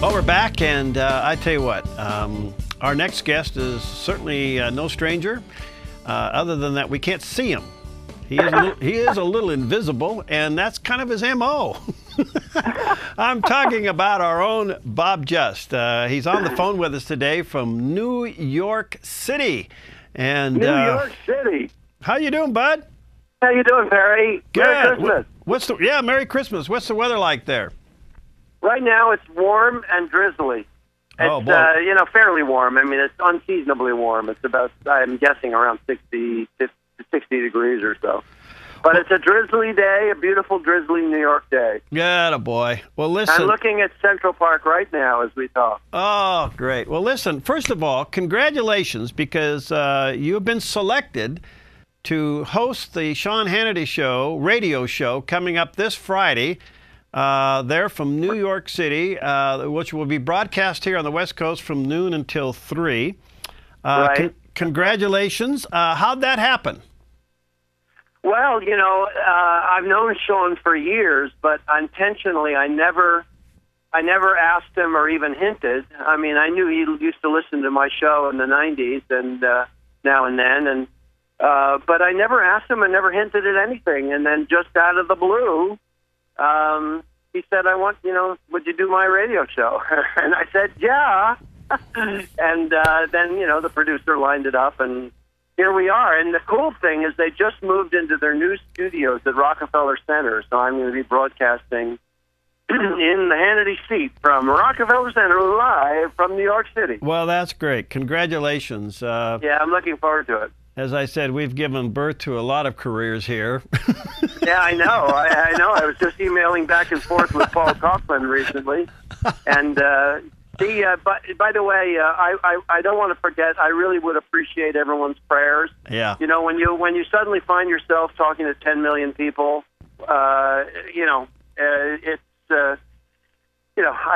Well, we're back, and I tell you what, our next guest is certainly no stranger. Other than that, we can't see him. He is a little invisible, and that's kind of his MO. I'm talking about our own Bob Just. He's on the phone with us today from New York City. And New York City. How you doing, bud? How you doing, Perry? Good. Merry Christmas. Merry Christmas. What's the weather like there? Right now, it's warm and drizzly. Oh, It's, boy. fairly warm. I mean, it's unseasonably warm. It's about, I'm guessing, around 60 degrees or so. But it's a drizzly day, a beautiful, drizzly New York day. Yeah, boy. Well, listen. I'm looking at Central Park right now as we talk. Oh, great. Well, listen, first of all, congratulations, because you have been selected to host the Sean Hannity Show, radio show, coming up this Friday. They're from New York City, which will be broadcast here on the West Coast from noon until 3. Right. Congratulations. How'd that happen? Well, I've known Sean for years, but intentionally, I never asked him or even hinted. I mean, I knew he used to listen to my show in the 90s and now and then, but I never asked him and never hinted at anything. And then just out of the blue, he said, would you do my radio show? And I said, yeah. And then, the producer lined it up, and here we are. And the cool thing is they just moved into their new studios at Rockefeller Center, so I'm going to be broadcasting in the Hannity seat from Rockefeller Center live from New York City. Well, that's great. Congratulations. Yeah, I'm looking forward to it. As I said, we've given birth to a lot of careers here. Yeah, I know. I know. I was just emailing back and forth with Paul Coughlin recently. And by the way, I don't want to forget, I really would appreciate everyone's prayers. Yeah. When you suddenly find yourself talking to 10 million people, it's, I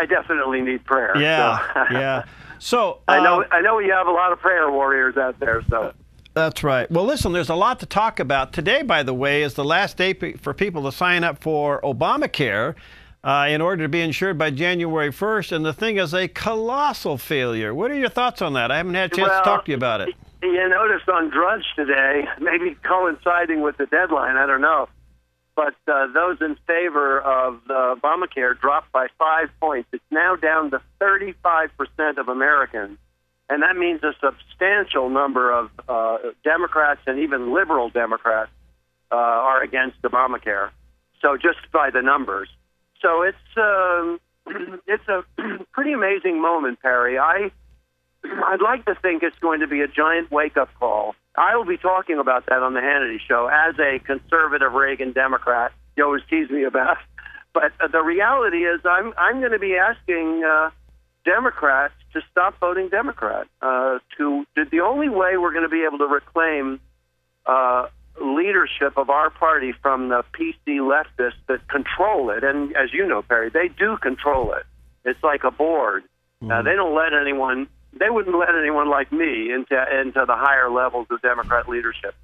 definitely need prayer. Yeah, so. yeah. So I know you have a lot of prayer warriors out there, so. That's right. Well, listen, there's a lot to talk about. Today, by the way, is the last day for people to sign up for Obamacare in order to be insured by January 1st, and the thing is a colossal failure. What are your thoughts on that? I haven't had a chance to talk to you about it. You noticed on Drudge today, maybe coinciding with the deadline, I don't know, but those in favor of Obamacare dropped by 5 points. It's now down to 35% of Americans. And that means a substantial number of Democrats and even liberal Democrats are against Obamacare. So just by the numbers. So it's a pretty amazing moment, Perry. I'd like to think it's going to be a giant wake-up call. I will be talking about that on the Hannity Show as a conservative Reagan Democrat. You always tease me about. But the reality is I'm going to be asking Democrats to stop voting Democrat. The only way we're going to be able to reclaim leadership of our party from the PC leftists that control it, and as you know, Perry, they do control it. It's like a board. Mm-hmm. They don't let anyone. They wouldn't let anyone like me into the higher levels of Democrat leadership.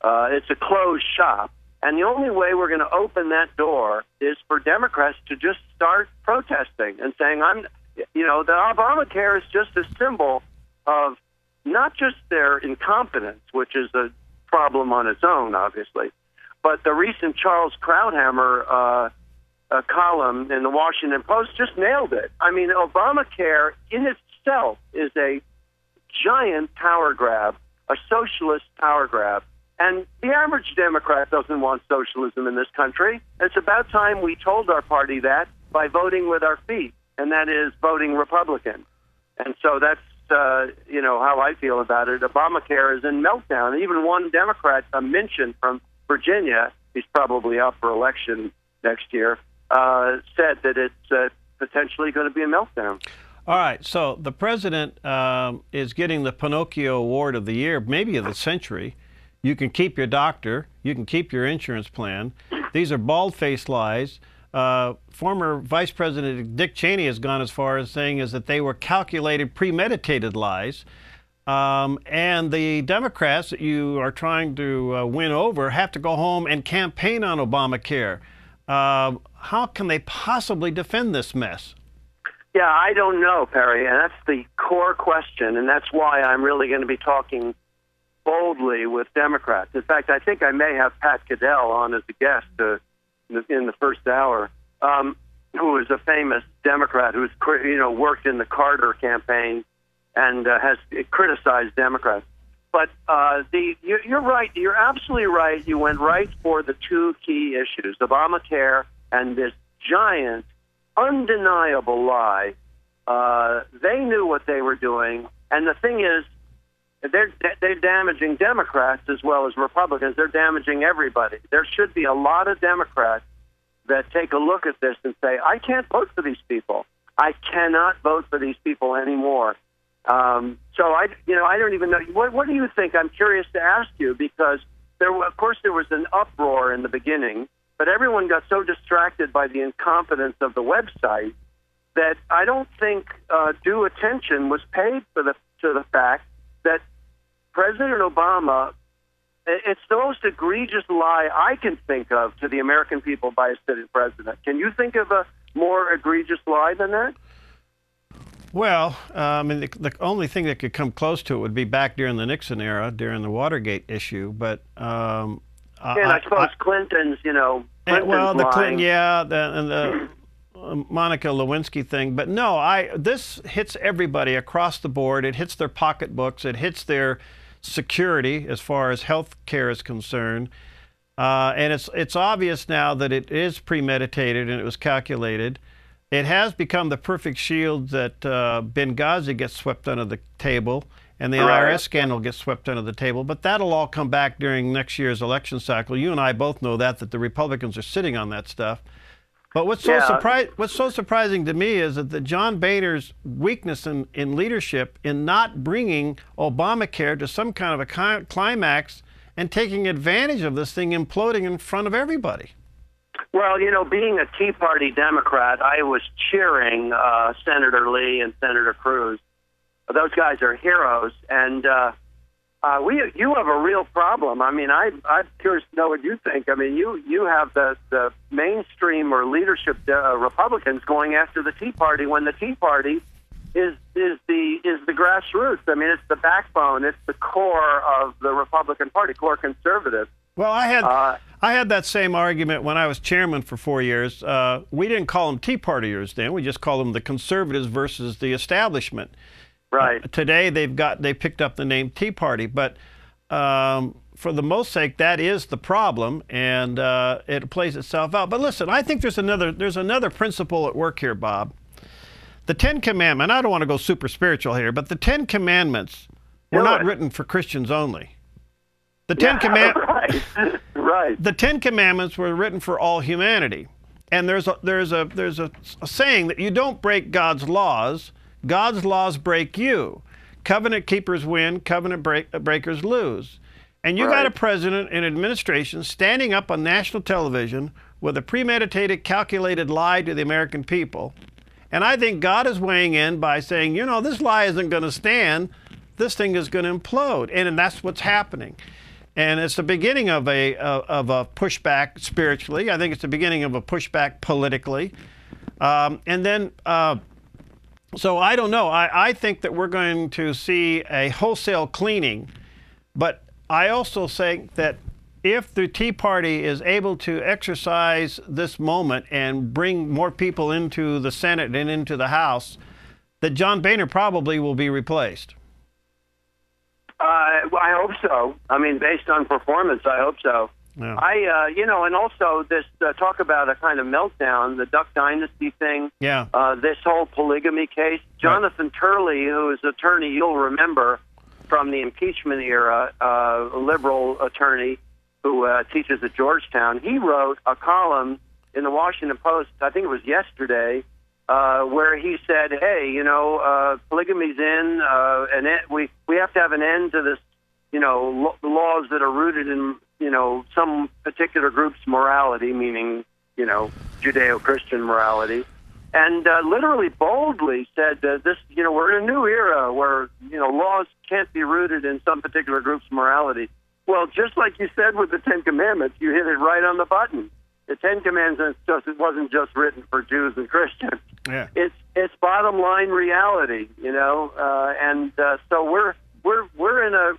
It's a closed shop, and the only way we're going to open that door is for Democrats to just start protesting and saying, the Obamacare is just a symbol of not just their incompetence, which is a problem on its own, obviously, but the recent Charles Krauthammer column in the Washington Post just nailed it. I mean, Obamacare in itself is a giant power grab, a socialist power grab. And the average Democrat doesn't want socialism in this country. It's about time we told our party that by voting with our feet, and that is voting Republican. And so that's, how I feel about it. Obamacare is in meltdown. Even one Democrat, Minchin from Virginia, he's probably up for election next year, said that it's potentially going to be a meltdown. All right, so the president is getting the Pinocchio Award of the year, maybe of the century. You can keep your doctor. You can keep your insurance plan. These are bald-faced lies. Former Vice President Dick Cheney has gone as far as saying that they were calculated, premeditated lies. And the Democrats that you are trying to win over have to go home and campaign on Obamacare. How can they possibly defend this mess? Yeah, I don't know, Perry, and that's the core question, and that's why I'm really going to be talking boldly with Democrats. In fact, I think I may have Pat Caddell on as a guest in the first hour, who is a famous Democrat who's worked in the Carter campaign and has criticized Democrats. But you're right. You're absolutely right. You went right for the two key issues: Obamacare and this giant, undeniable lie. They knew what they were doing, and the thing is, they're damaging Democrats as well as Republicans. They're damaging everybody. There should be a lot of Democrats that take a look at this and say, I can't vote for these people. I cannot vote for these people anymore. So I don't even know. What do you think? I'm curious to ask you, because of course there was an uproar in the beginning, but everyone got so distracted by the incompetence of the website that I don't think due attention was paid to the fact that President Obama, it's the most egregious lie I can think of to the American people by a sitting president. Can you think of a more egregious lie than that? Well, I mean, the only thing that could come close to it would be back during the Nixon era, during the Watergate issue. But I suppose Clinton's, Clinton's Clinton, and the Monica Lewinsky thing. But no, this hits everybody across the board. It hits their pocketbooks. It hits their security as far as health care is concerned. And it's obvious now that it is premeditated and it was calculated. It has become the perfect shield that Benghazi gets swept under the table and the IRS scandal gets swept under the table. But that'll all come back during next year's election cycle. You and I both know that the Republicans are sitting on that stuff. But what's so surprising to me is that John Boehner's weakness in leadership in not bringing Obamacare to some kind of a climax and taking advantage of this thing imploding in front of everybody. Well, being a Tea Party Democrat, I was cheering Senator Lee and Senator Cruz. Those guys are heroes, and you have a real problem. I mean, I'm curious to know what you think. I mean, you have the mainstream or leadership Republicans going after the Tea Party when the Tea Party is the grassroots. I mean, it's the backbone. It's the core of the Republican Party, core conservative. Well, I had that same argument when I was chairman for 4 years. We didn't call them Tea Partiers then. We just called them the conservatives versus the establishment. Right. Today they picked up the name Tea Party, but for the most sake, that is the problem, and it plays itself out. But listen, I think there's another principle at work here, Bob. The Ten Commandments. I don't want to go super spiritual here, but the Ten Commandments were not written for Christians only. The Ten Commandments. Right. The Ten Commandments were written for all humanity, and there's a saying that you don't break God's laws. God's laws break you. Covenant keepers win, covenant breakers lose. And you got a president and administration standing up on national television with a premeditated, calculated lie to the American people. And I think God is weighing in by saying, this lie isn't going to stand. This thing is going to implode. And that's what's happening. And it's the beginning of a pushback spiritually. I think it's the beginning of a pushback politically. So I don't know. I think that we're going to see a wholesale cleaning. But I also think that if the Tea Party is able to exercise this moment and bring more people into the Senate and into the House, that John Boehner probably will be replaced. I hope so. I mean, based on performance, I hope so. Yeah. And also this talk about a kind of meltdown, the Duck Dynasty thing. Yeah. This whole polygamy case. Jonathan Turley, who is an attorney you'll remember from the impeachment era, a liberal attorney who teaches at Georgetown, he wrote a column in the Washington Post, I think it was yesterday, where he said, hey, polygamy's in, and we have to have an end to this, laws that are rooted in, some particular group's morality, meaning, Judeo-Christian morality. And literally boldly said that this, we're in a new era where, laws can't be rooted in some particular group's morality. Well, just like you said with the Ten Commandments, you hit it right on the button. The Ten Commandments it wasn't just written for Jews and Christians. Yeah. It's bottom line reality, you know, so we're in a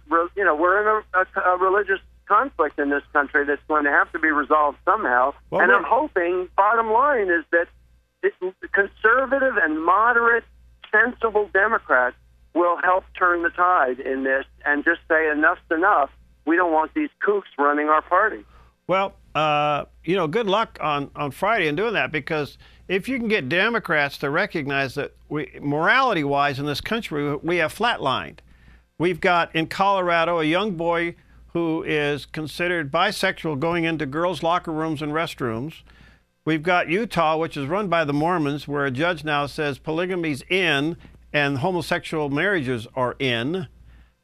religious conflict in this country that's going to have to be resolved somehow. Well, and I'm hoping, bottom line, is that conservative and moderate, sensible Democrats will help turn the tide in this and just say enough's enough. We don't want these kooks running our party. Well, good luck on Friday in doing that, because if you can get Democrats to recognize that morality-wise in this country, we have flatlined. We've got in Colorado a young boy who is considered bisexual going into girls' locker rooms and restrooms. We've got Utah, which is run by the Mormons, where a judge now says polygamy's in and homosexual marriages are in.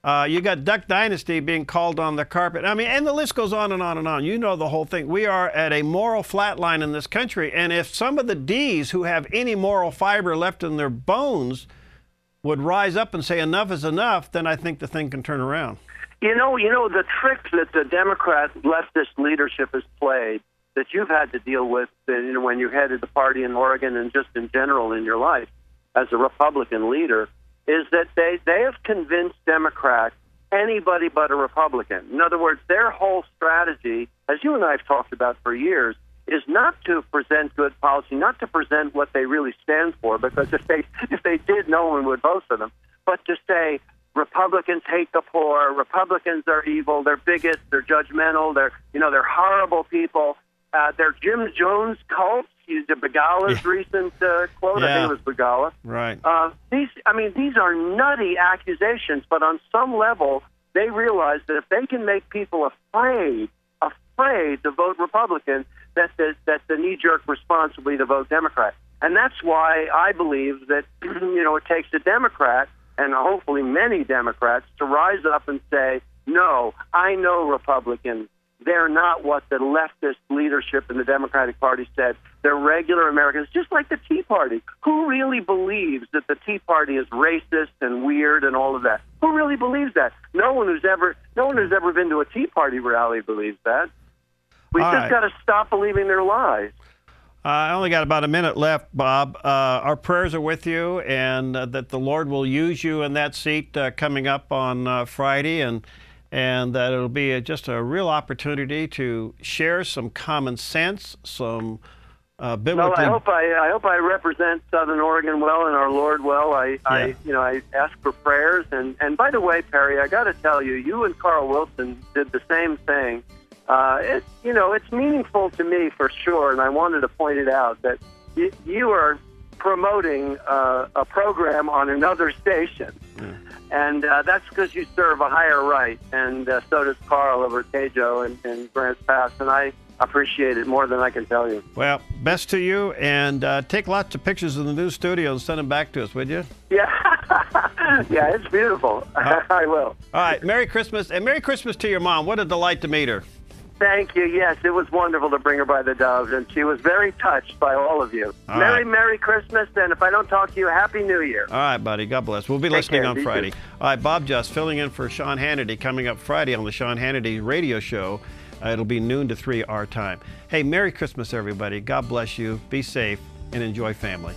You got Duck Dynasty being called on the carpet. I mean, and the list goes on and on and on. You know the whole thing. We are at a moral flatline in this country, and if some of the D's who have any moral fiber left in their bones would rise up and say enough is enough, then I think the thing can turn around. You know, the trick that the Democrat leftist leadership has played, that you've had to deal with when you headed the party in Oregon and just in general in your life as a Republican leader, is that they have convinced Democrats anybody but a Republican. In other words, their whole strategy, as you and I have talked about for years, is not to present good policy, not to present what they really stand for, because if they did, no one would vote for them, but to say Republicans hate the poor, Republicans are evil, they're bigots, they're judgmental, they're horrible people. They're Jim Jones cults. Used Begala's recent quote. I think it was Begala. Right. These are nutty accusations, but on some level, they realize that if they can make people afraid to vote Republican, that the knee-jerk response will be to vote Democrat. And that's why I believe that it takes a Democrat, and hopefully many Democrats, to rise up and say, no, I know Republicans. They're not what the leftist leadership in the Democratic Party said. They're regular Americans, just like the Tea Party. Who really believes that the Tea Party is racist and weird and all of that? Who really believes that? No one who's ever been to a Tea Party rally believes that. We've just got to stop believing their lies. I only got about a minute left, Bob. Our prayers are with you, and that the Lord will use you in that seat coming up on Friday, and that it'll be just a real opportunity to share some common sense, some biblically. No, I hope I represent Southern Oregon well and our Lord well. I ask for prayers, and by the way, Perry, I got to tell you, you and Carl Wilson did the same thing. It's meaningful to me for sure, and I wanted to point it out that you are promoting a program on another station. Yeah. And that's because you serve a higher right, and so does Carl over at Tejo and Grants Pass, and I appreciate it more than I can tell you. Well, best to you, and take lots of pictures of the new studio and send them back to us, would you? Yeah, yeah, it's beautiful. I will. All right, Merry Christmas, and Merry Christmas to your mom. What a delight to meet her. Thank you. Yes, it was wonderful to bring her by the Dove, and she was very touched by all of you. Merry Christmas, and if I don't talk to you, Happy New Year. All right, buddy. God bless. We'll be listening on Friday. All right, Bob Just filling in for Sean Hannity coming up Friday on the Sean Hannity radio show. It'll be noon to 3 our time. Hey, Merry Christmas, everybody. God bless you. Be safe and enjoy family.